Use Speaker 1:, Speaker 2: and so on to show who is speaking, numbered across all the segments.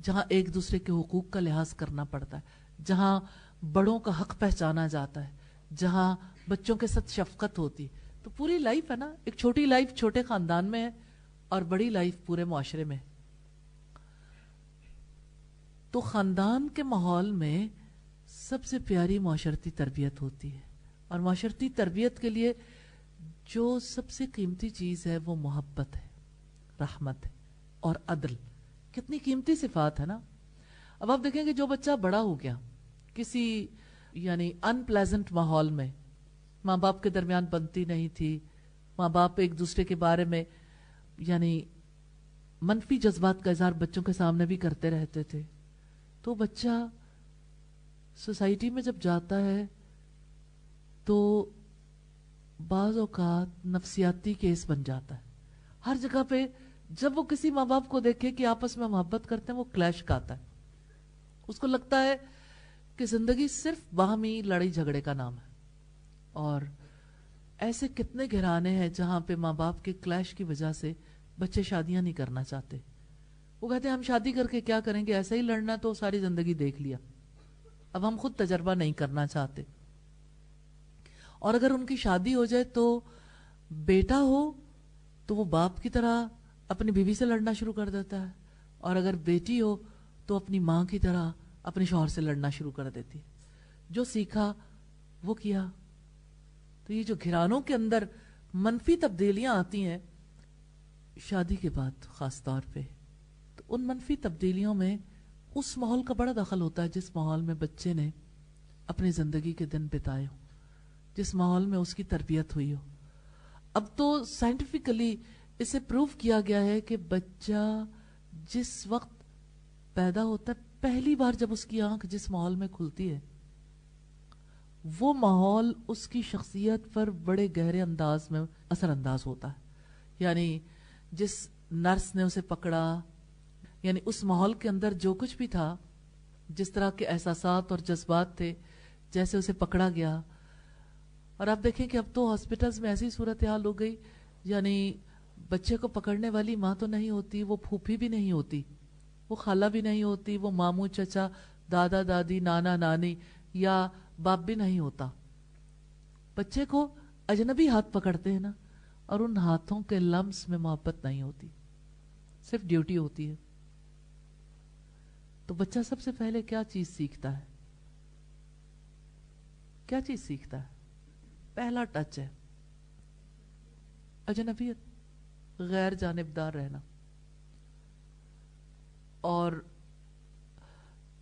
Speaker 1: جہاں ایک دوسرے کے حقوق کا لحاظ کرنا پڑتا ہے، جہاں بڑوں کا حق پہچانا جاتا ہے، جہاں بچوں کے ساتھ شفقت ہوتی. تو پوری لائف ہے نا، ایک چھوٹی لائف چھوٹے خاندان میں ہے اور بڑی لائف پورے معاشرے میں. تو خاندان کے ماحول میں سب سے پیاری معاشرتی تربیت ہوتی ہے، اور معاشرتی تربیت کے لیے جو سب سے قیمتی چیز ہے وہ محبت ہے، رحمت ہے اور عدل. کتنی قیمتی صفات ہے نا. اب آپ دیکھیں کہ جو بچہ بڑا ہو گیا کسی یعنی ان پلیزنٹ ماحول میں، ماں باپ کے درمیان بنتی نہیں تھی، ماں باپ ایک دوسرے کے بارے میں یعنی منفی جذبات کا اظہار بچوں کے سامنے بھی کرتے رہتے تھے، تو بچہ سوسائٹی میں جب جاتا ہے تو بعض اوقات نفسیاتی کیس بن جاتا ہے. ہر جگہ پہ جب وہ کسی ماں باپ کو دیکھے کہ آپس میں محبت کرتے ہیں وہ کلیش کرتا ہے. اس کو لگتا ہے کہ زندگی صرف باہمی لڑائی جھگڑے کا نام ہے. اور ایسے کتنے گھرانے ہیں جہاں پہ ماں باپ کے کلیش کی وجہ سے بچے شادیاں نہیں کرنا چاہتے. وہ کہتے ہیں ہم شادی کر کے کیا کریں گے، ایسا ہی لڑنا تو ساری زندگی دیکھ لیا، اب ہم خود تجربہ نہیں کرنا چاہتے. اور اگر ان کی شادی ہو جائے تو بیٹا ہو تو وہ باپ کی طرح اپنی بیوی سے لڑنا شروع کر دیتا ہے، اور اگر بیٹی ہو تو اپنی ماں کی طرح اپنے شوہر سے لڑنا شروع کر دیتی ہے. جو سیکھا وہ کیا. تو یہ جو گھرانوں کے اندر منفی تبدیلیاں آتی ہیں شادی کے بعد خاص طور پہ، تو ان منفی تبدیلیوں میں اس ماحول کا بڑا دخل ہوتا ہے جس ماحول میں بچے نے اپنی زندگی کے دن بتائے ہوں، جس ماحول میں اس کی تربیت ہوئی ہو. اب تو سائنٹیفکلی اسے پروف کیا گیا ہے کہ بچہ جس وقت پیدا ہوتا ہے پہلی بار جب اس کی آنکھ جس ماحول میں کھلتی ہے وہ ماحول اس کی شخصیت پر بڑے گہرے انداز میں اثر انداز ہوتا ہے. یعنی جس نرس نے اسے پکڑا، یعنی اس ماحول کے اندر جو کچھ بھی تھا، جس طرح کے احساسات اور جذبات تھے، جیسے اسے پکڑا گیا. اور آپ دیکھیں کہ اب تو ہاسپٹلز میں ایسی صورتحال ہو گئی، یعنی بچے کو پکڑنے والی ماں تو نہیں ہوتی، وہ پھوپھی بھی نہیں ہوتی، وہ خالہ بھی نہیں ہوتی، وہ ماموں چچا دادا دادی نانا نانی یا باپ بھی نہیں ہوتا. بچے کو اجنبی ہاتھ پکڑتے ہیں نا، اور ان ہاتھوں کے لمس میں محبت نہیں ہوتی، صرف ڈیوٹی ہوتی ہے. تو بچہ سب سے پہلے کیا چیز سیکھتا ہے؟ کیا چیز سیکھتا ہے؟ پہلا ٹچ ہے اجنبیت، غیر جانبدار رہنا، اور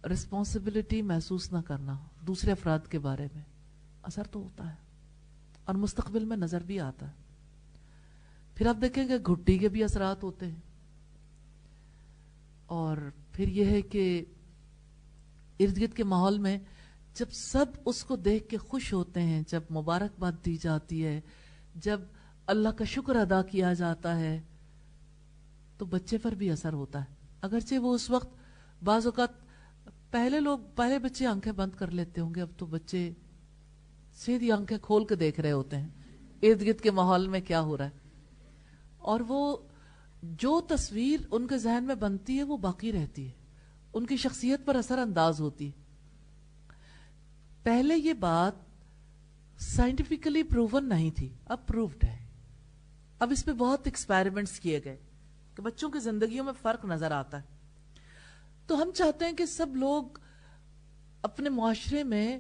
Speaker 1: رسپانسبلٹی محسوس نہ کرنا دوسرے افراد کے بارے میں. اثر تو ہوتا ہے اور مستقبل میں نظر بھی آتا ہے. پھر آپ دیکھیں کہ گھٹی کے بھی اثرات ہوتے ہیں، اور پھر یہ ہے کہ ارد گرد کے ماحول میں جب سب اس کو دیکھ کے خوش ہوتے ہیں، جب مبارکباد دی جاتی ہے، جب اللہ کا شکر ادا کیا جاتا ہے، تو بچے پر بھی اثر ہوتا ہے. اگرچہ وہ اس وقت بعض اوقات پہلے بچے آنکھیں بند کر لیتے ہوں گے، اب تو بچے سیدھی آنکھیں کھول کے دیکھ رہے ہوتے ہیں ارد گرد کے ماحول میں کیا ہو رہا ہے، اور وہ جو تصویر ان کے ذہن میں بنتی ہے وہ باقی رہتی ہے، ان کی شخصیت پر اثر انداز ہوتی ہے. پہلے یہ بات سائنٹیفکلی پروون نہیں تھی، اب پروفڈ ہے. اب اس پہ بہت ایکسپیریمنٹس کیے گئے کہ بچوں کی زندگیوں میں فرق نظر آتا ہے. تو ہم چاہتے ہیں کہ سب لوگ اپنے معاشرے میں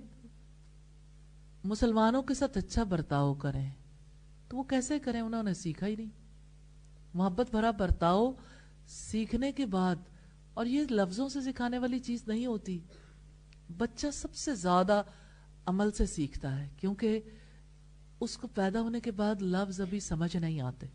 Speaker 1: مسلمانوں کے ساتھ اچھا برتاؤ کریں. تو وہ کیسے کریں؟ انہوں نے سیکھا ہی نہیں. محبت بھرا برتاؤ سیکھنے کے بعد، اور یہ لفظوں سے سکھانے والی چیز نہیں ہوتی، بچہ سب سے زیادہ عمل سے سیکھتا ہے، کیونکہ اس کو پیدا ہونے کے بعد لفظ ابھی سمجھ نہیں آتے.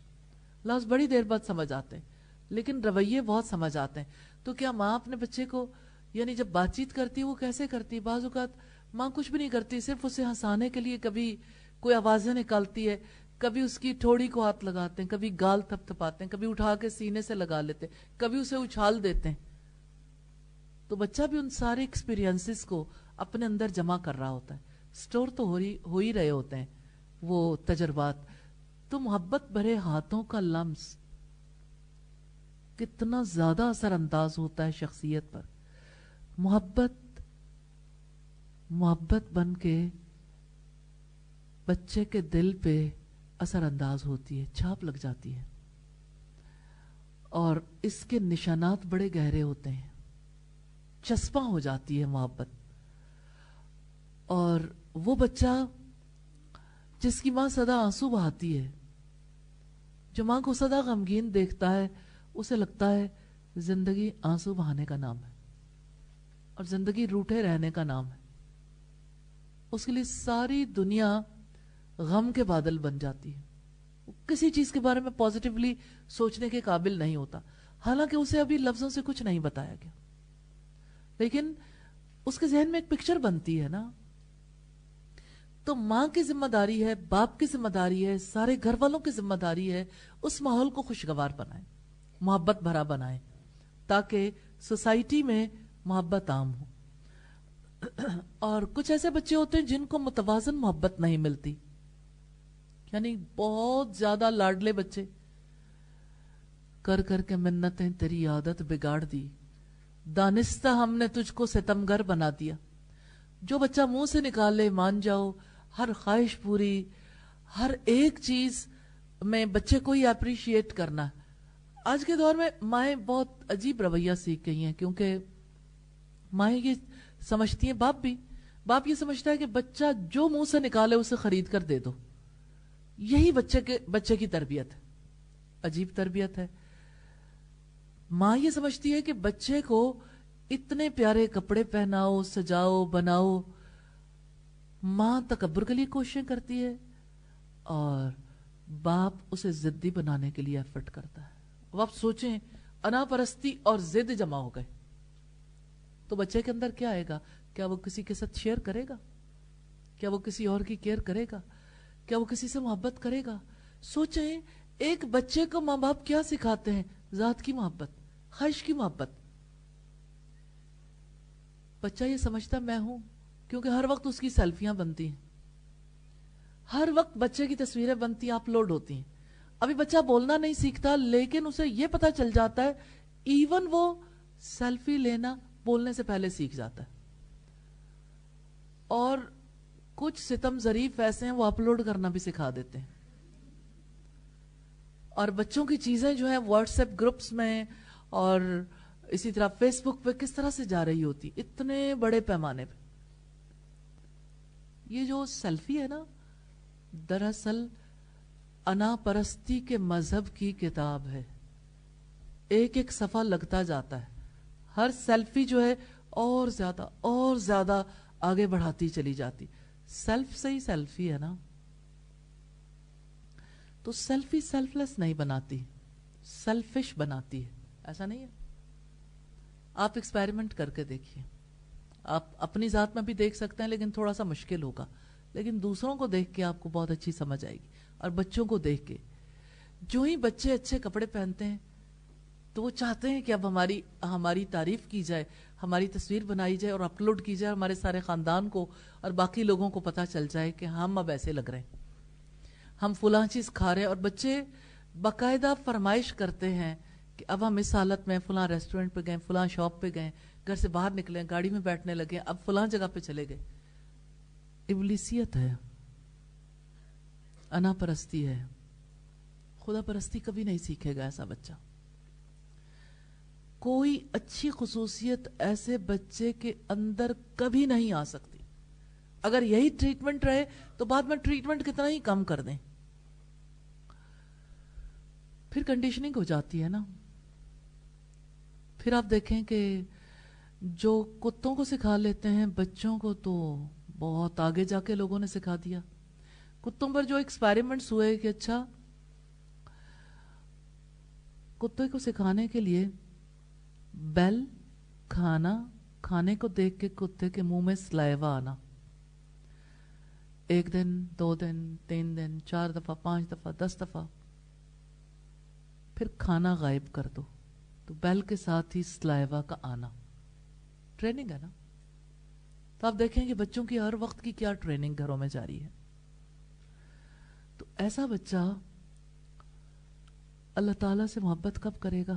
Speaker 1: لفظ بڑی دیر بعد سمجھ آتے ہیں لیکن رویے بہت سمجھ آتے ہیں. تو کیا ماں اپنے بچے کو یعنی جب بات چیت کرتی ہے وہ کیسے کرتی ہے؟ بعض اوقات ماں کچھ بھی نہیں کرتی، صرف اسے ہنسانے کے لیے کبھی کوئی آوازیں نکالتی ہے، کبھی اس کی ٹھوڑی کو ہاتھ لگاتے ہیں، کبھی گال تھپ تھپاتے ہیں، کبھی اٹھا کے سینے سے لگا لیتے ہیں، کبھی اسے اچھال دیتے ہیں. تو بچہ بھی ان سارے ایکسپیرینسز کو اپنے اندر جمع کر رہا ہوتا ہے، سٹور تو ہو ہی رہے ہوتے ہیں وہ تجربات. تو محبت بھرے ہاتھوں کا لمس کتنا زیادہ اثر انداز ہوتا ہے شخصیت پر. محبت بن کے بچے کے دل پہ اثر انداز ہوتی ہے, چھاپ لگ جاتی ہے, اور اس کے نشانات بڑے گہرے ہوتے ہیں. چسپاں ہو جاتی ہے محبت. اور وہ بچہ جس کی ماں سدا آنسو بہاتی ہے, جو ماں کو سدا غمگین دیکھتا ہے, اسے لگتا ہے زندگی آنسو بہانے کا نام ہے اور زندگی روٹھے رہنے کا نام ہے. اس کے لیے ساری دنیا غم کے بادل بن جاتی ہے. کسی چیز کے بارے میں پازیٹیولی سوچنے کے قابل نہیں ہوتا, حالانکہ اسے ابھی لفظوں سے کچھ نہیں بتایا گیا, لیکن اس کے ذہن میں ایک پکچر بنتی ہے نا. تو ماں کی ذمہ داری ہے, باپ کی ذمہ داری ہے, سارے گھر والوں کی ذمہ داری ہے اس ماحول کو خوشگوار بنائیں, محبت بھرا بنائیں, تاکہ سوسائٹی میں محبت عام ہو. اور کچھ ایسے بچے ہوتے ہیں جن کو متوازن محبت نہیں ملتی, یعنی بہت زیادہ لاڈلے بچے, کر کر کے منتیں تیری عادت بگاڑ دی, دانستہ ہم نے تجھ کو ستمگر بنا دیا. جو بچہ منہ سے نکالے مان جاؤ, ہر خواہش پوری, ہر ایک چیز میں بچے کو ہی اپریشیٹ کرنا. آج کے دور میں مائیں بہت عجیب رویہ سیکھ گئی ہیں, کیونکہ مائیں یہ سمجھتی ہیں, باپ یہ سمجھتا ہے کہ بچہ جو منہ سے نکالے اسے خرید کر دے دو, یہی بچے کی تربیت ہے. عجیب تربیت ہے. ماں یہ سمجھتی ہے کہ بچے کو اتنے پیارے کپڑے پہناؤ, سجاؤ, بناؤ. ماں تکبر کے لیے کوششیں کرتی ہے اور باپ اسے ضدی بنانے کے لیے ایفرٹ کرتا ہے. اب آپ سوچیں, انا پرستی اور ضد جمع ہو گئے تو بچے کے اندر کیا آئے گا؟ کیا وہ کسی کے ساتھ شیئر کرے گا؟ کیا وہ کسی اور کی کیئر کرے گا؟ کیا وہ کسی سے محبت کرے گا؟ سوچیں, ایک بچے کو ماں باپ کیا سکھاتے ہیں؟ ذات کی محبت, خواہش کی محبت. بچہ یہ سمجھتا میں ہوں, کیونکہ ہر وقت اس کی سیلفیاں بنتی ہیں, ہر وقت بچے کی تصویریں بنتی ہیں, اپلوڈ ہوتی ہیں. ابھی بچہ بولنا نہیں سیکھتا, لیکن اسے یہ پتا چل جاتا ہے, ایون وہ سیلفی لینا بولنے سے پہلے سیکھ جاتا ہے. اور کچھ ستم ظریف ایسے ہیں وہ اپلوڈ کرنا بھی سکھا دیتے ہیں. اور بچوں کی چیزیں جو ہیں واٹس ایپ گروپس میں اور اسی طرح فیس بک پہ کس طرح سے جا رہی ہوتی, اتنے بڑے پیمانے پہ. یہ جو سیلفی ہے نا, دراصل انا پرستی کے مذہب کی کتاب ہے. ایک ایک صفحہ لگتا جاتا ہے, ہر سیلفی جو ہے اور زیادہ آگے بڑھاتی چلی جاتی. سیلف سے ہی سیلفی ہے نا. تو سیلفی سیلف لیس نہیں بناتی, سیلفش بناتی ہے. ایسا نہیں ہے؟ آپ ایکسپیریمنٹ کر کے دیکھیے. آپ اپنی ذات میں بھی دیکھ سکتے ہیں, لیکن تھوڑا سا مشکل ہوگا. لیکن دوسروں کو دیکھ کے آپ کو بہت اچھی سمجھ آئے گی. اور بچوں کو دیکھ کے, جو ہی بچے اچھے کپڑے پہنتے ہیں تو وہ چاہتے ہیں کہ اب ہماری تعریف کی جائے, ہماری تصویر بنائی جائے اور اپلوڈ کی جائے, ہمارے سارے خاندان کو اور باقی لوگوں کو پتا چل جائے کہ ہم اب ایسے لگ رہے ہیں, ہم فلاں چیز کھا رہے ہیں. اور بچے باقاعدہ فرمائش کرتے ہیں کہ اب ہم اس حالت میں فلاں ریسٹورنٹ پہ گئے, فلاں شاپ پہ گئے, گھر سے باہر نکلے, گاڑی میں بیٹھنے لگے, اب فلاں جگہ پہ چلے گئے. ابلیسیت ہے, انا پرستی ہے. خدا پرستی کبھی نہیں سیکھے گا ایسا بچہ. کوئی اچھی خصوصیت ایسے بچے کے اندر کبھی نہیں آ سکتی. اگر یہی ٹریٹمنٹ رہے تو بعد میں ٹریٹمنٹ کتنا ہی کم کر دیں, پھر کنڈیشننگ ہو جاتی ہے نا. پھر آپ دیکھیں کہ جو کتوں کو سکھا لیتے ہیں بچوں کو, تو بہت آگے جا کے لوگوں نے سکھا دیا. کتوں پر جو ایکسپیریمنٹس ہوئے کہ اچھا کتے کو سکھانے کے لیے بیل کھانے کو دیکھ کے کتے کے منہ میں سلائیوا آنا, 1 دن 2 دن 3 دن 4 دفعہ 5 دفعہ 10 دفعہ, پھر کھانا غائب کر دو تو بیل کے ساتھ ہی سلائیوا کا آنا. ٹریننگ ہے نا. تو آپ دیکھیں کہ بچوں کی ہر وقت کی کیا ٹریننگ گھروں میں جاری ہے. تو ایسا بچہ اللہ تعالیٰ سے محبت کب کرے گا؟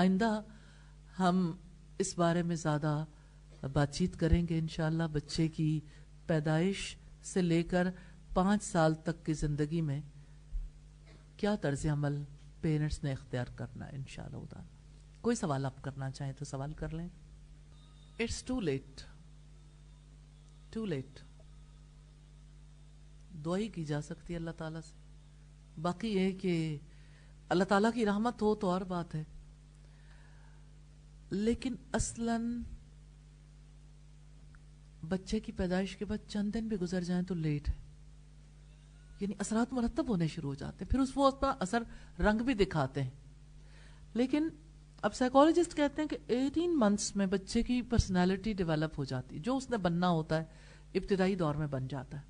Speaker 1: آئندہ ہم اس بارے میں زیادہ بات چیت کریں گے انشاءاللہ. بچے کی پیدائش سے لے کر 5 سال تک کی زندگی میں کیا طرز عمل پیرنٹس نے اختیار کرنا ہے انشاءاللہ تعالی. کوئی سوال آپ کرنا چاہیں تو سوال کر لیں. It's too late, too late. دعا ہی کی جا سکتی ہے اللہ تعالیٰ سے. باقی یہ کہ اللہ تعالیٰ کی رحمت ہو تو اور بات ہے، لیکن اصلاً بچے کی پیدائش کے بعد چند دن بھی گزر جائیں تو لیٹ ہے. یعنی اثرات مرتب ہونے شروع ہو جاتے ہیں، پھر اس وہ اپنا اثر رنگ بھی دکھاتے ہیں. لیکن اب سائیکالوجسٹ کہتے ہیں کہ 18 منتھس میں بچے کی پرسنالٹی ڈیولپ ہو جاتی ہے، جو اس نے بننا ہوتا ہے ابتدائی دور میں بن جاتا ہے.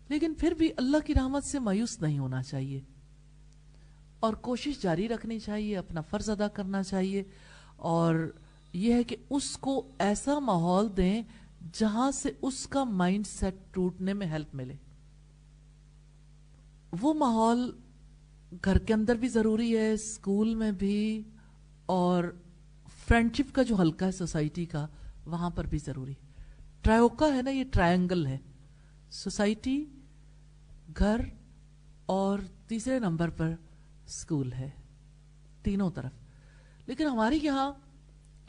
Speaker 1: لیکن پھر بھی اللہ کی رحمت سے مایوس نہیں ہونا چاہیے اور کوشش جاری رکھنی چاہیے، اپنا فرض ادا کرنا چاہیے. اور یہ ہے کہ اس کو ایسا ماحول دیں جہاں سے اس کا مائنڈ سیٹ ٹوٹنے میں ہیلپ ملے. وہ ماحول گھر کے اندر بھی ضروری ہے، اسکول میں بھی، اور فرینڈشپ کا جو حلقہ ہے سوسائٹی کا وہاں پر بھی ضروری. ٹرائیوکا ہے نا، یہ ٹرائنگل ہے، سوسائٹی، گھر اور تیسرے نمبر پر اسکول ہے، تینوں طرف. لیکن ہمارے یہاں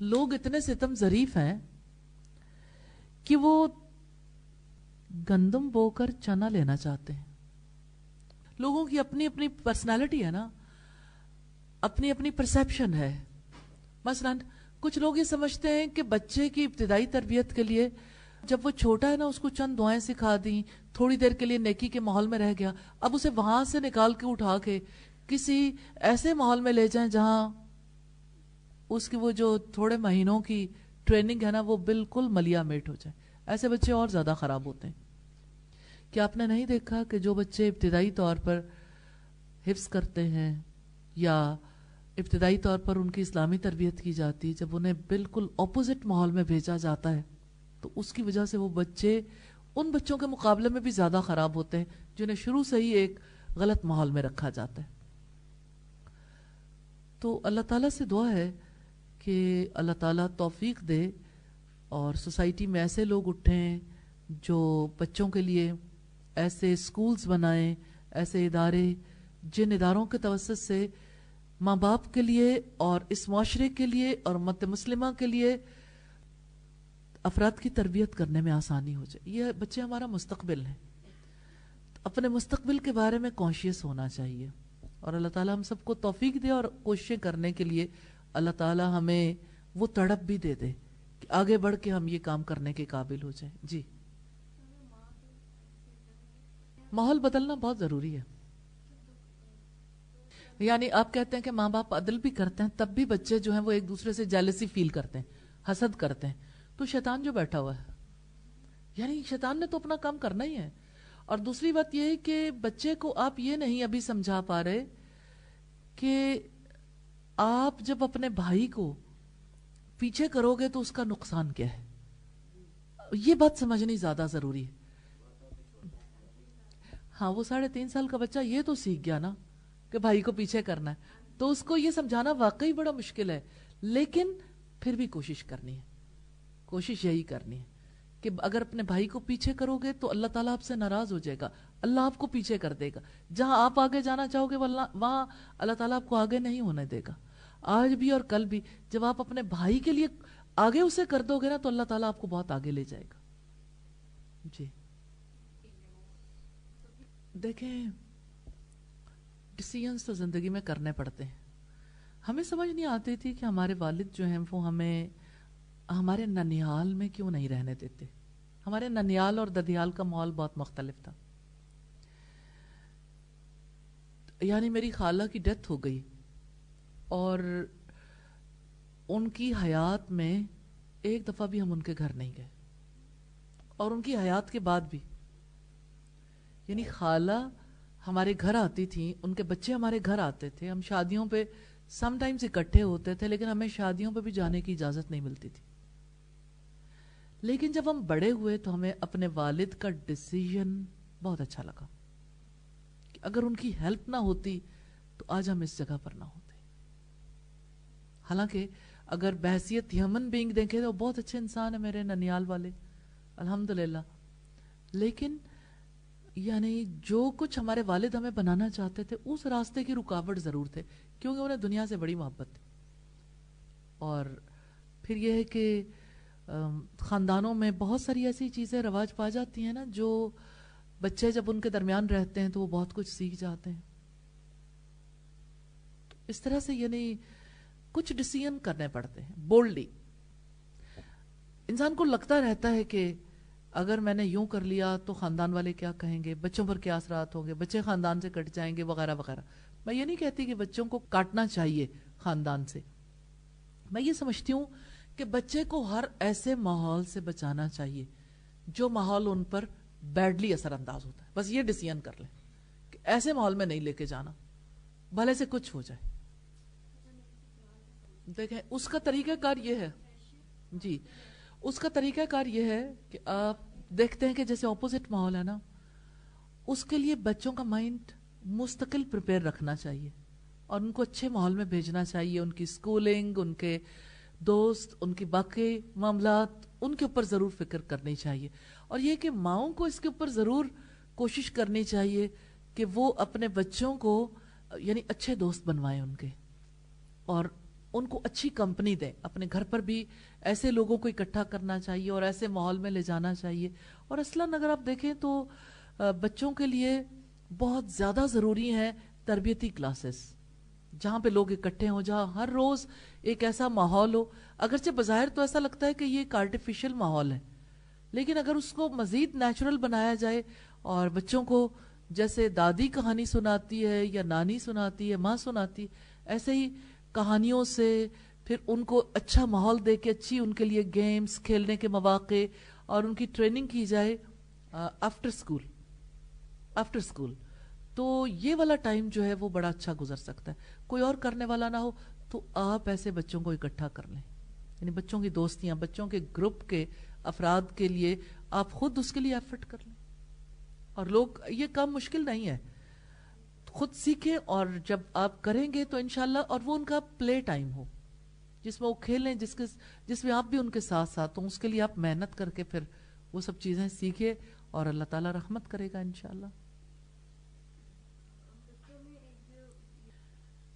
Speaker 1: لوگ اتنے ستم ظریف ہیں کہ وہ گندم بو کر چنا لینا چاہتے ہیں. لوگوں کی اپنی اپنی پرسنالٹی ہے نا، اپنی اپنی پرسیپشن ہے. مثلا کچھ لوگ یہ سمجھتے ہیں کہ بچے کی ابتدائی تربیت کے لیے جب وہ چھوٹا ہے نا، اس کو چند دعائیں سکھا دیں، تھوڑی دیر کے لیے نیکی کے ماحول میں رہ گیا، اب اسے وہاں سے نکال کے اٹھا کے کسی ایسے ماحول میں لے جائیں جہاں اس کی وہ جو تھوڑے مہینوں کی ٹریننگ ہے نا وہ بالکل ملیا میٹ ہو جائے. ایسے بچے اور زیادہ خراب ہوتے ہیں. کیا آپ نے نہیں دیکھا کہ جو بچے ابتدائی طور پر حفظ کرتے ہیں یا ابتدائی طور پر ان کی اسلامی تربیت کی جاتی، جب انہیں بالکل اپوزٹ ماحول میں بھیجا جاتا ہے تو اس کی وجہ سے وہ بچے ان بچوں کے مقابلے میں بھی زیادہ خراب ہوتے ہیں جنہیں شروع سے ہی ایک غلط ماحول میں رکھا جاتا ہے. تو اللہ تعالیٰ سے دعا ہے کہ اللہ تعالیٰ توفیق دے اور سوسائٹی میں ایسے لوگ اٹھیں جو بچوں کے لیے ایسے سکولز بنائیں، ایسے ادارے جن اداروں کے توسط سے ماں باپ کے لیے اور اس معاشرے کے لیے اور امت مسلمہ کے لیے افراد کی تربیت کرنے میں آسانی ہو جائے. یہ بچے ہمارا مستقبل ہیں، اپنے مستقبل کے بارے میں کانشیس ہونا چاہیے. اور اللہ تعالیٰ ہم سب کو توفیق دے اور کوششیں کرنے کے لیے اللہ تعالیٰ ہمیں وہ تڑپ بھی دے دے کہ آگے بڑھ کے ہم یہ کام کرنے کے قابل ہو جائیں. جی، ماحول بدلنا بہت ضروری ہے. یعنی آپ کہتے ہیں کہ ماں باپ عدل بھی کرتے ہیں تب بھی بچے جو ہیں وہ ایک دوسرے سے جیلسی فیل کرتے ہیں، حسد کرتے ہیں. تو شیطان جو بیٹھا ہوا ہے، یعنی شیطان نے تو اپنا کام کرنا ہی ہے. اور دوسری بات یہ ہے کہ بچے کو آپ یہ نہیں ابھی سمجھا پا رہے کہ آپ جب اپنے بھائی کو پیچھے کرو گے تو اس کا نقصان کیا ہے. یہ بات سمجھنی زیادہ ضروری ہے. ہاں، وہ 3.5 سال کا بچہ یہ تو سیکھ گیا نا کہ بھائی کو پیچھے کرنا ہے، تو اس کو یہ سمجھانا واقعی بڑا مشکل ہے. لیکن پھر بھی کوشش کرنی ہے، کوشش یہی کرنی ہے کہ اگر اپنے بھائی کو پیچھے کرو گے تو اللہ تعالیٰ آپ سے ناراض ہو جائے گا، اللہ آپ کو پیچھے کر دے گا. جہاں آپ آگے جانا چاہو گے وہاں اللہ تعالیٰ آپ کو آگے نہیں ہونے دے گا. آج بھی اور کل بھی جب آپ اپنے بھائی کے لیے آگے اسے کر دو گے نا تو اللہ تعالیٰ آپ کو بہت آگے لے جائے گا. جی دیکھیں، ڈیسیژنز تو زندگی میں کرنے پڑتے ہیں. ہمیں سمجھ نہیں آتی تھی کہ ہمارے والد جو ہیں وہ ہمیں ہمارے ننیال میں کیوں نہیں رہنے دیتے. ہمارے ننیال اور ددیال کا ماحول بہت مختلف تھا. یعنی میری خالہ کی ڈیتھ ہو گئی اور ان کی حیات میں ایک دفعہ بھی ہم ان کے گھر نہیں گئے، اور ان کی حیات کے بعد بھی. یعنی خالہ ہمارے گھر آتی تھی، ان کے بچے ہمارے گھر آتے تھے، ہم شادیوں پہ سم ٹائمز اکٹھے ہوتے تھے، لیکن ہمیں شادیوں پہ بھی جانے کی اجازت نہیں ملتی تھی. لیکن جب ہم بڑے ہوئے تو ہمیں اپنے والد کا ڈیسیژن بہت اچھا لگا کہ اگر ان کی ہیلپ نہ ہوتی تو آج ہم اس جگہ پر نہ ہوتے. حالانکہ اگر بحیثیت ہیومن بینگ دیکھیں تو بہت اچھے انسان ہیں میرے ننیال والے الحمدللہ، لیکن یعنی جو کچھ ہمارے والد ہمیں بنانا چاہتے تھے اس راستے کی رکاوٹ ضرور تھے، کیونکہ انہیں دنیا سے بڑی محبت تھی. اور پھر یہ ہے کہ خاندانوں میں بہت ساری ایسی چیزیں رواج پا جاتی ہیں نا، جو بچے جب ان کے درمیان رہتے ہیں تو وہ بہت کچھ سیکھ جاتے ہیں. اس طرح سے یعنی کچھ ڈیسیژن کرنے پڑتے ہیں بولڈلی. انسان کو لگتا رہتا ہے کہ اگر میں نے یوں کر لیا تو خاندان والے کیا کہیں گے، بچوں پر کیا اثرات ہوں گے، بچے خاندان سے کٹ جائیں گے وغیرہ وغیرہ. میں یہ نہیں کہتی کہ بچوں کو کاٹنا چاہیے خاندان سے، میں یہ سمجھتی ہوں کہ بچے کو ہر ایسے ماحول سے بچانا چاہیے جو ماحول ان پر بیڈلی اثر انداز ہوتا ہے. بس یہ ڈیسیژن کر لیں کہ ایسے ماحول میں نہیں لے کے جانا، بھلے سے کچھ ہو جائے. دیکھیں اس کا طریقہ کار یہ ہے، جی اس کا طریقہ کار یہ ہے کہ آپ دیکھتے ہیں کہ جیسے اپوزٹ ماحول ہے نا، اس کے لیے بچوں کا مائنڈ مستقل پریپیئر رکھنا چاہیے اور ان کو اچھے ماحول میں بھیجنا چاہیے. ان کی سکولنگ، ان کے دوست، ان کی باقی معاملات، ان کے اوپر ضرور فکر کرنی چاہیے. اور یہ کہ ماؤں کو اس کے اوپر ضرور کوشش کرنی چاہیے کہ وہ اپنے بچوں کو یعنی اچھے دوست بنوائیں ان کے، اور ان کو اچھی کمپنی دیں. اپنے گھر پر بھی ایسے لوگوں کو اکٹھا کرنا چاہیے اور ایسے ماحول میں لے جانا چاہیے. اور اصلاً اگر آپ دیکھیں تو بچوں کے لیے بہت زیادہ ضروری ہیں تربیتی کلاسز، جہاں پہ لوگ اکٹھے ہوں، جہاں ہر روز ایک ایسا ماحول ہو. اگرچہ بظاہر تو ایسا لگتا ہے کہ یہ ایک آرٹیفیشل ماحول ہے، لیکن اگر اس کو مزید نیچرل بنایا جائے اور بچوں کو جیسے دادی کہانی سناتی ہے یا نانی سناتی ہے، ماں سناتی، ایسے ہی کہانیوں سے پھر ان کو اچھا ماحول دے کے اچھی ان کے لیے گیمز کھیلنے کے مواقع اور ان کی ٹریننگ کی جائے آفٹر سکول، تو یہ والا ٹائم جو ہے وہ بڑا اچھا گزر سکتا ہے. کوئی اور کرنے والا نہ ہو تو آپ ایسے بچوں کو اکٹھا کر لیں، یعنی بچوں کی دوستیاں، بچوں کے گروپ کے افراد کے لیے آپ خود اس کے لیے ایفرٹ کر لیں. اور لوگ، یہ کام مشکل نہیں ہے، خود سیکھیں اور جب آپ کریں گے تو انشاءاللہ، اور وہ ان کا پلے ٹائم ہو جس میں وہ کھیلیں، جس میں آپ بھی ان کے ساتھ ساتھ ہوں، اس کے لیے آپ محنت کر کے پھر وہ سب چیزیں سیکھیں اور اللہ تعالیٰ رحمت کرے گا انشاءاللہ.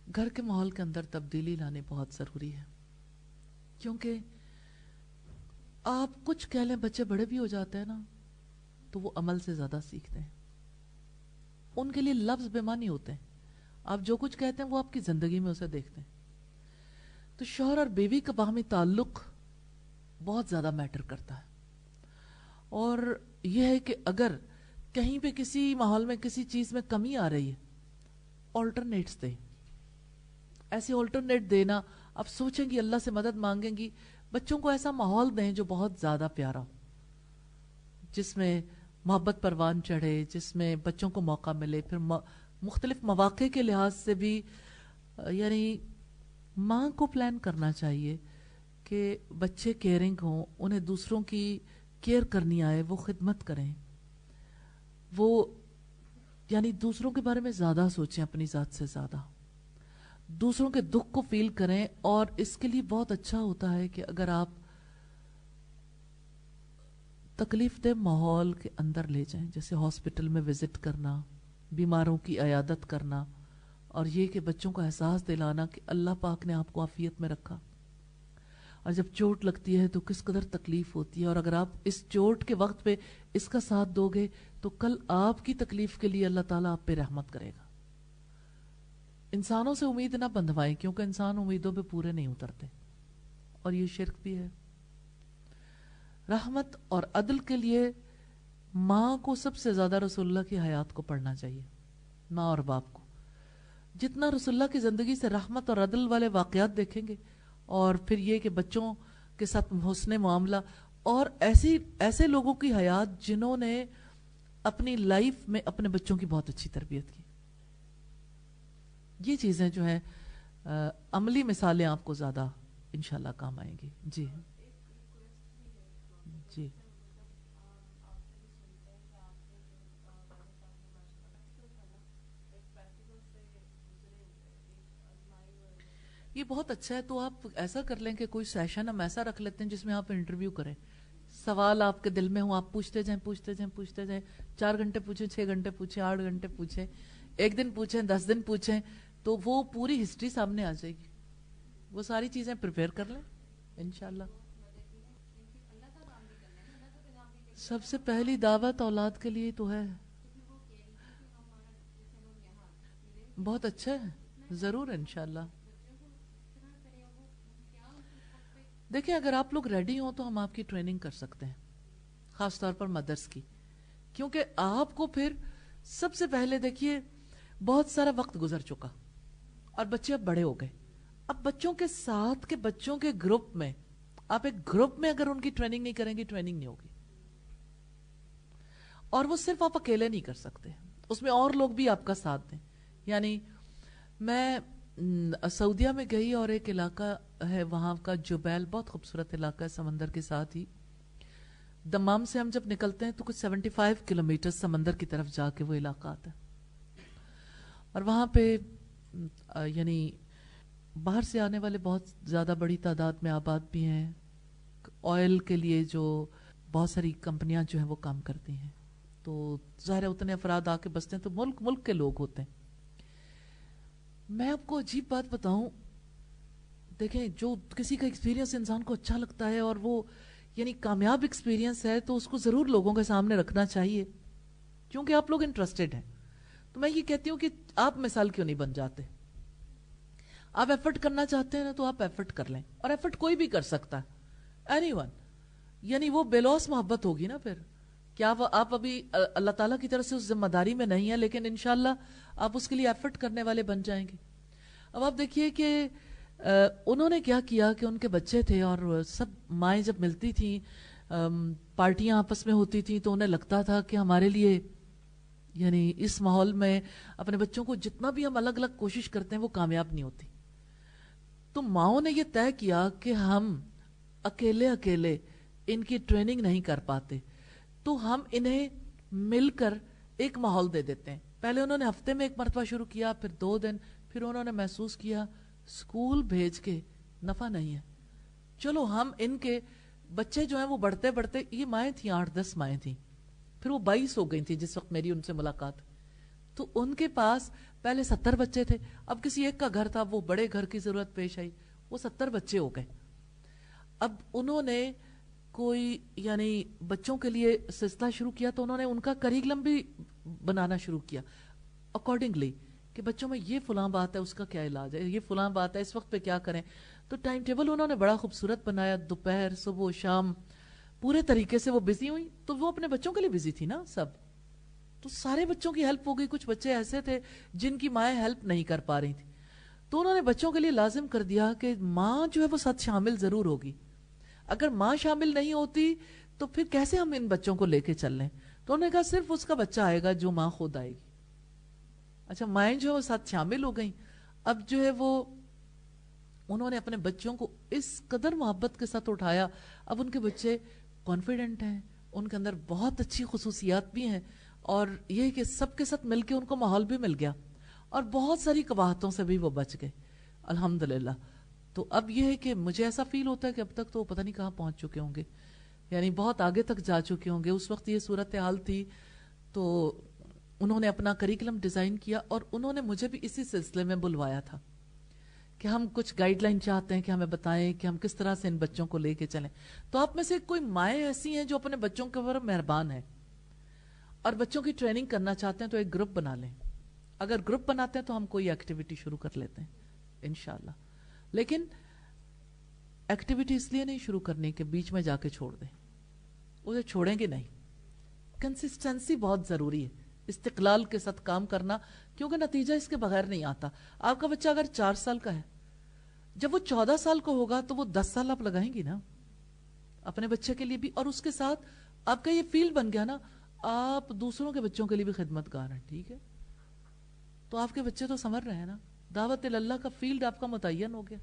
Speaker 1: گھر کے ماحول کے اندر تبدیلی لانے بہت ضروری ہے، کیونکہ آپ کچھ کہہ لیں، بچے بڑے بھی ہو جاتے ہیں نا تو وہ عمل سے زیادہ سیکھتے ہیں. ان کے لیے لفظ بے معنی ہوتے ہیں، آپ جو کچھ کہتے ہیں وہ آپ کی زندگی میں اسے دیکھتے ہیں. تو شوہر اور بیوی کا باہمی تعلق بہت زیادہ میٹر کرتا ہے. اور یہ ہے کہ اگر کہیں پہ کسی ماحول میں کسی چیز میں کمی آ رہی ہے، آلٹرنیٹس دیں. ایسے آلٹرنیٹ دینا، آپ سوچیں گی، اللہ سے مدد مانگیں گی، بچوں کو ایسا ماحول دیں جو بہت زیادہ پیارا ہو، جس میں محبت پروان چڑھے، جس میں بچوں کو موقع ملے. پھر مختلف مواقع کے لحاظ سے بھی یعنی ماں کو پلان کرنا چاہیے کہ بچے کیئرنگ ہوں، انہیں دوسروں کی کیئر کرنی آئے، وہ خدمت کریں، وہ یعنی دوسروں کے بارے میں زیادہ سوچیں، اپنی ذات سے زیادہ دوسروں کے دکھ کو فیل کریں. اور اس کے لیے بہت اچھا ہوتا ہے کہ اگر آپ تکلیف دہ ماحول کے اندر لے جائیں، جیسے ہاسپٹل میں وزٹ کرنا، بیماروں کی عیادت کرنا، اور یہ کہ بچوں کو احساس دلانا کہ اللہ پاک نے آپ کو عافیت میں رکھا، اور جب چوٹ لگتی ہے تو کس قدر تکلیف ہوتی ہے، اور اگر آپ اس چوٹ کے وقت پہ اس کا ساتھ دو گے تو کل آپ کی تکلیف کے لیے اللہ تعالیٰ آپ پہ رحمت کرے گا. انسانوں سے امید نہ بندھوائیں، کیونکہ انسان امیدوں پہ پورے نہیں اترتے، اور یہ شرک بھی ہے. رحمت اور عدل کے لیے ماں کو سب سے زیادہ رسول اللہ کی حیات کو پڑھنا چاہیے، ماں اور باپ کو. جتنا رسول اللہ کی زندگی سے رحمت اور عدل والے واقعات دیکھیں گے، اور پھر یہ کہ بچوں کے ساتھ حسن معاملہ، اور ایسے لوگوں کی حیات جنہوں نے اپنی لائف میں اپنے بچوں کی بہت اچھی تربیت کی، یہ چیزیں جو ہیں عملی مثالیں آپ کو زیادہ انشاءاللہ کام آئیں گی. جی جی یہ بہت اچھا ہے. تو آپ ایسا کر لیں کہ کوئی سیشن ہم ایسا رکھ لیتے ہیں جس میں آپ انٹرویو کریں, سوال آپ کے دل میں ہوں, آپ پوچھتے جائیں, 4 گھنٹے پوچھیں, 6 گھنٹے پوچھیں, 8 گھنٹے پوچھیں, 1 دن پوچھیں, 10 دن پوچھیں, تو وہ پوری ہسٹری سامنے آ جائے گی. وہ ساری چیزیں پریپیئر کر لیں انشاءاللہ. سب سے پہلی دعوت اولاد کے لیے تو ہے. بہت اچھا ہے, ضرور انشاءاللہ. دیکھیں اگر آپ لوگ ریڈی ہوں تو ہم آپ کی ٹریننگ کر سکتے ہیں, خاص طور پر مدرس کی, کیونکہ آپ کو پھر سب سے پہلے دیکھیے بہت سارا وقت گزر چکا اور بچے اب بڑے ہو گئے. اب بچوں کے ساتھ کے بچوں کے گروپ میں, آپ ایک گروپ میں اگر ان کی ٹریننگ نہیں کریں گی, ٹریننگ نہیں ہوگی. اور وہ صرف آپ اکیلے نہیں کر سکتے, اس میں اور لوگ بھی آپ کا ساتھ دیں. یعنی میں سعودیہ میں گئی اور ایک علاقہ ہے وہاں کا جبیل, بہت خوبصورت علاقہ ہے سمندر کے ساتھ ہی. دمام سے ہم جب نکلتے ہیں تو کچھ 75 کلومیٹر سمندر کی طرف جا کے وہ علاقہ آتا ہے. اور وہاں پہ یعنی باہر سے آنے والے بہت زیادہ بڑی تعداد میں آباد بھی ہیں. آئل کے لیے جو بہت ساری کمپنیاں جو ہیں وہ کام کرتی ہیں, تو ظاہر ہے اتنے افراد آ کے بستے ہیں, تو ملک کے لوگ ہوتے ہیں. میں آپ کو عجیب بات بتاؤں, دیکھیں جو کسی کا ایکسپیرینس انسان کو اچھا لگتا ہے اور وہ یعنی کامیاب ایکسپیرینس ہے, تو اس کو ضرور لوگوں کے سامنے رکھنا چاہیے, کیونکہ آپ لوگ انٹرسٹڈ ہیں. تو میں یہ کہتی ہوں کہ آپ مثال کیوں نہیں بن جاتے. آپ ایفرٹ کرنا چاہتے ہیں نا, تو آپ ایفرٹ کر لیں, اور ایفرٹ کوئی بھی کر سکتا ہے, اینی ون. یعنی وہ بے لوث محبت ہوگی نا پھر. کیا آپ ابھی اللہ تعالیٰ کی طرف سے اس ذمہ داری میں نہیں ہے, لیکن انشاءاللہ آپ اس کے لیے ایفرٹ کرنے والے بن جائیں گے. اب آپ دیکھیے کہ انہوں نے کیا کیا کہ ان کے بچے تھے اور سب مائیں جب ملتی تھیں, پارٹیاں آپس میں ہوتی تھیں, تو انہیں لگتا تھا کہ ہمارے لیے یعنی اس ماحول میں اپنے بچوں کو جتنا بھی ہم الگ الگ کوشش کرتے ہیں وہ کامیاب نہیں ہوتی. تو ماؤں نے یہ طے کیا کہ ہم اکیلے ان کی ٹریننگ نہیں کر پاتے, تو ہم انہیں مل کر ایک ماحول دے دیتے ہیں. پہلے انہوں نے ہفتے میں 1 مرتبہ شروع کیا, پھر 2 دن, پھر انہوں نے محسوس کیا اسکول بھیج کے نفع نہیں ہے, چلو ہم ان کے بچے جو ہیں وہ بڑھتے بڑھتے, یہ مائیں تھیں 8-10 مائیں تھیں, پھر وہ 22 ہو گئی تھی جس وقت میری ان سے ملاقات. تو ان کے پاس پہلے 70 بچے تھے, اب کسی ایک کا گھر تھا, وہ بڑے گھر کی ضرورت پیش آئی, وہ 70 بچے ہو گئے. اب انہوں نے کوئی یعنی بچوں کے لیے سلسلہ شروع کیا, تو انہوں نے ان کا کریکلم بھی بنانا شروع کیا اکارڈنگلی, کہ بچوں میں یہ فلاں بات ہے اس کا کیا علاج ہے, یہ فلاں بات ہے اس وقت پہ کیا کریں. تو ٹائم ٹیبل انہوں نے بڑا خوبصورت بنایا, دوپہر صبح شام پورے طریقے سے وہ بزی ہوئی. تو وہ اپنے بچوں کے لیے بزی تھی نا سب, تو سارے بچوں کی ہیلپ ہو گئی. کچھ بچے ایسے تھے جن کی مائیں ہیلپ نہیں کر پا رہی تھی, تو انہوں نے بچوں کے لیے لازم کر دیا کہ ماں جو ہے وہ ساتھ شامل ضرور ہوگی. اگر ماں شامل نہیں ہوتی تو پھر کیسے ہم ان بچوں کو لے کے چل لیں. تو انہوں نے کہا صرف اس کا بچہ آئے گا جو ماں خود آئے گی. اچھا مائیں جو ہے وہ ساتھ شامل ہو گئیں. اب جو ہے وہ انہوں نے اپنے بچوں کو اس قدر محبت کے ساتھ اٹھایا, اب ان کے بچے کانفیڈنٹ ہیں, ان کے اندر بہت اچھی خصوصیات بھی ہیں, اور یہ کہ سب کے ساتھ مل کے ان کو ماحول بھی مل گیا, اور بہت ساری قباحتوں سے بھی وہ بچ گئے الحمدللہ. تو اب یہ ہے کہ مجھے ایسا فیل ہوتا ہے کہ اب تک تو وہ پتہ نہیں کہاں پہنچ چکے ہوں گے, یعنی بہت آگے تک جا چکے ہوں گے. اس وقت یہ صورتحال تھی, تو انہوں نے اپنا کریکلم ڈیزائن کیا, اور انہوں نے مجھے بھی اسی سلسلے میں بلوایا تھا کہ ہم کچھ گائیڈ لائن چاہتے ہیں کہ ہمیں بتائیں کہ ہم کس طرح سے ان بچوں کو لے کے چلیں. تو آپ میں سے کوئی مائیں ایسی ہیں جو اپنے بچوں کے اوپر مہربان ہیں اور بچوں کی ٹریننگ کرنا چاہتے ہیں, تو ایک گروپ بنا لیں. اگر گروپ بناتے ہیں تو ہم کوئی ایکٹیویٹی شروع کر لیتے ہیں انشاءاللہ. لیکن ایکٹیویٹی اس لیے نہیں شروع کرنی کہ بیچ میں جا کے چھوڑ دیں, اسے چھوڑیں گے نہیں. کنسسٹنسی بہت ضروری ہے, استقلال کے ساتھ کام کرنا, کیونکہ نتیجہ اس کے بغیر نہیں آتا. آپ کا بچہ اگر 4 سال کا ہے, جب وہ 14 سال کو ہوگا تو وہ 10 سال آپ لگائیں گی نا اپنے بچے کے لیے بھی, اور اس کے ساتھ آپ کا یہ فیل بن گیا نا, آپ دوسروں کے بچوں کے لیے بھی خدمت گار ہیں. ٹھیک ہے, تو آپ کے بچے تو سمجھ رہے ہیں نا, دعوت اللہ کا فیلڈ آپ کا متعین ہو گیا,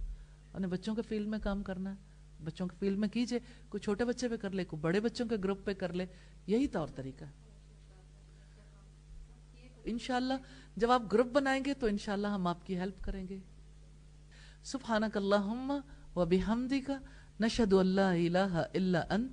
Speaker 1: اپنے بچوں کے فیلڈ میں کام کرنا ہے. بچوں کے فیلڈ میں کیجئے, کوئی چھوٹے بچے پہ کر لے, کوئی بڑے بچوں کے گروپ پہ کر لے, یہی طور طریقہ ہے. انشاءاللہ جب آپ گروپ بنائیں گے تو انشاءاللہ ہم آپ کی ہیلپ کریں گے. سبحانک اللہم و بحمدک نشہد ان لا الہ الا انت